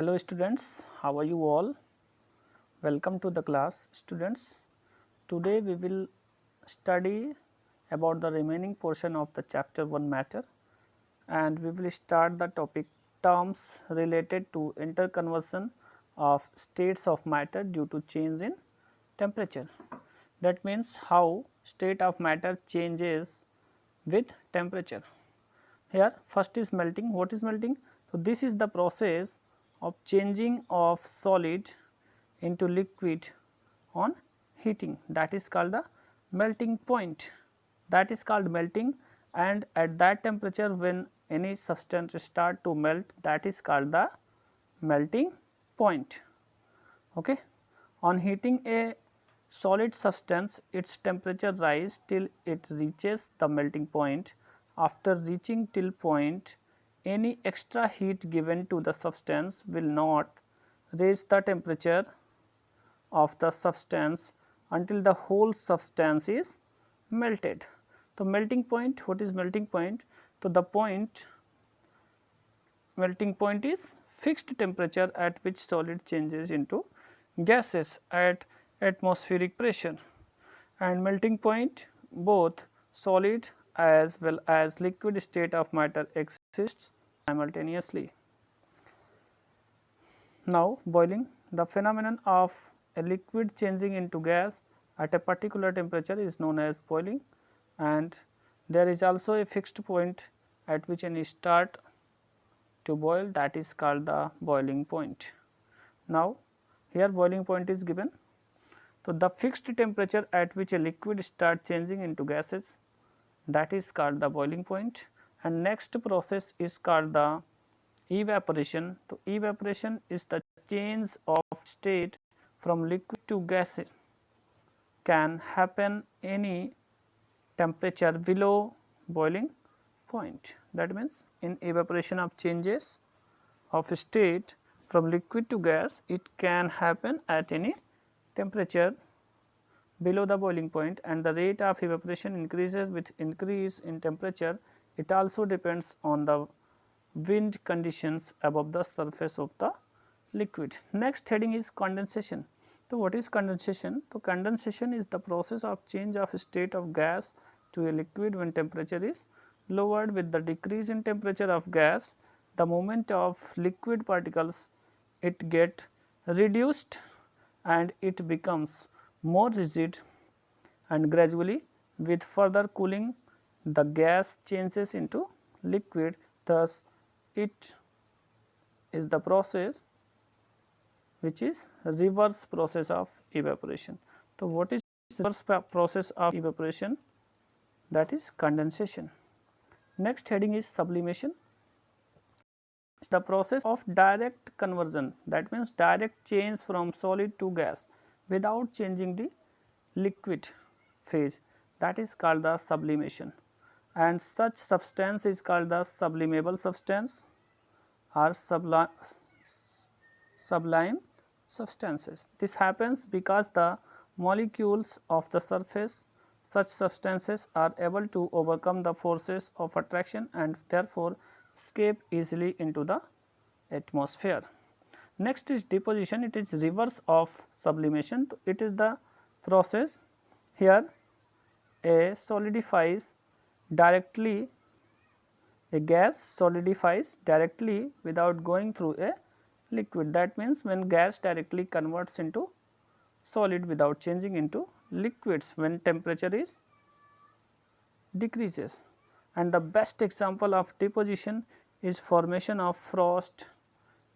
Hello students, how are you all? Welcome to the class students. Today we will study about the remaining portion of the chapter 1 matter, and we will start the topic terms related to interconversion of states of matter due to change in temperature. That means how state of matter changes with temperature. Here first is melting. What is melting? So, this is the process of changing of solid into liquid on heating, that is called the melting point. That is called melting, and at that temperature when any substance start to melt, that is called the melting point. Okay. On heating a solid substance, its temperature rise till it reaches the melting point. After reaching till point, any extra heat given to the substance will not raise the temperature of the substance until the whole substance is melted. So, melting point, what is melting point? So, the point melting point is fixed temperature at which solid changes into gases at atmospheric pressure, and melting point both solid as well as liquid state of matter exists simultaneously. Now, boiling, the phenomenon of a liquid changing into gas at a particular temperature is known as boiling, and there is also a fixed point at which any start to boil, that is called the boiling point. Now, here boiling point is given. So, the fixed temperature at which a liquid start changing into gases, that is called the boiling point, and next process is called the evaporation. So, evaporation is the change of state from liquid to gases, can happen any temperature below boiling point. That means, in evaporation of changes of state from liquid to gas, it can happen at any temperature below the boiling point, and the rate of evaporation increases with increase in temperature. It also depends on the wind conditions above the surface of the liquid. Next heading is condensation. So, what is condensation? So, condensation is the process of change of state of gas to a liquid when temperature is lowered. With the decrease in temperature of gas, the movement of liquid particles, it get reduced and it becomes more rigid, and gradually with further cooling the gas changes into liquid. Thus, it is the process which is reverse process of evaporation. So, what is reverse process of evaporation? That is condensation. Next heading is sublimation. The process of direct conversion, that means direct change from solid to gas without changing the liquid phase, that is called the sublimation, and such substance is called the sublimable substance or sublime substances. This happens because the molecules of the surface such substances are able to overcome the forces of attraction and therefore escape easily into the atmosphere. Next is deposition. It is reverse of sublimation. It is the process here a solidifies directly, a gas solidifies directly without going through a liquid. That means, when gas directly converts into solid without changing into liquids when temperature is decreases, and the best example of deposition is formation of frost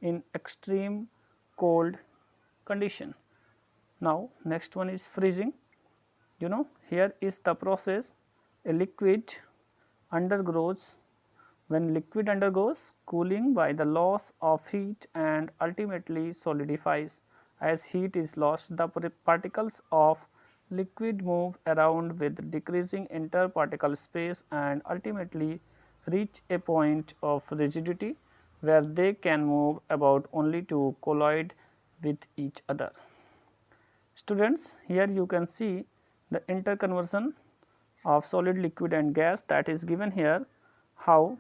in extreme cold condition. Now, next one is freezing. Here is the process a liquid undergoes when liquid undergoes cooling by the loss of heat and ultimately solidifies. As heat is lost, the particles of liquid move around with decreasing interparticle space and ultimately reach a point of rigidity where they can move about only to collide with each other. Students, here you can see the interconversion of solid, liquid and gas, that is given here. How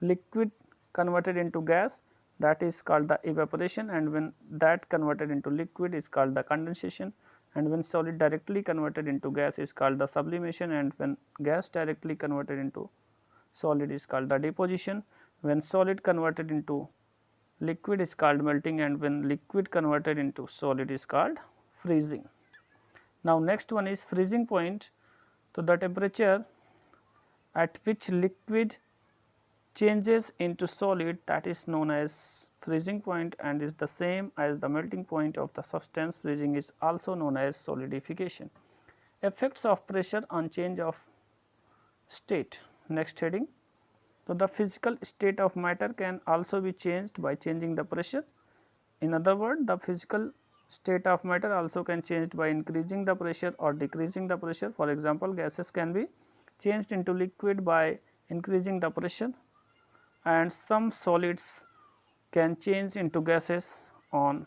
liquid converted into gas, that is called the evaporation, and when that converted into liquid is called the condensation, and when solid directly converted into gas is called the sublimation, and when gas directly converted into solid is called the deposition, when solid converted into liquid is called melting, and when liquid converted into solid is called freezing. Now, next one is freezing point. So, the temperature at which liquid changes into solid, that is known as freezing point, and is the same as the melting point of the substance. Freezing is also known as solidification. Effects of pressure on change of state. Next heading. So, the physical state of matter can also be changed by changing the pressure. In other words, the physical state of matter also can changed by increasing the pressure or decreasing the pressure. For example, gases can be changed into liquid by increasing the pressure, and some solids can change into gases on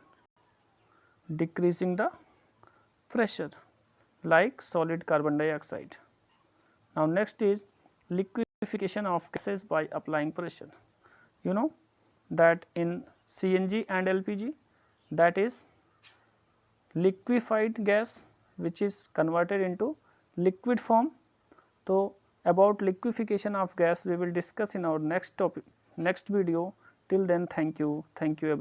decreasing the pressure, like solid carbon dioxide. Now, next is liquefaction of gases by applying pressure. You know that in CNG and LPG, that is liquefied gas which is converted into liquid form. So, about liquefaction of gas we will discuss in our next topic, next video. Till then, thank you everyone.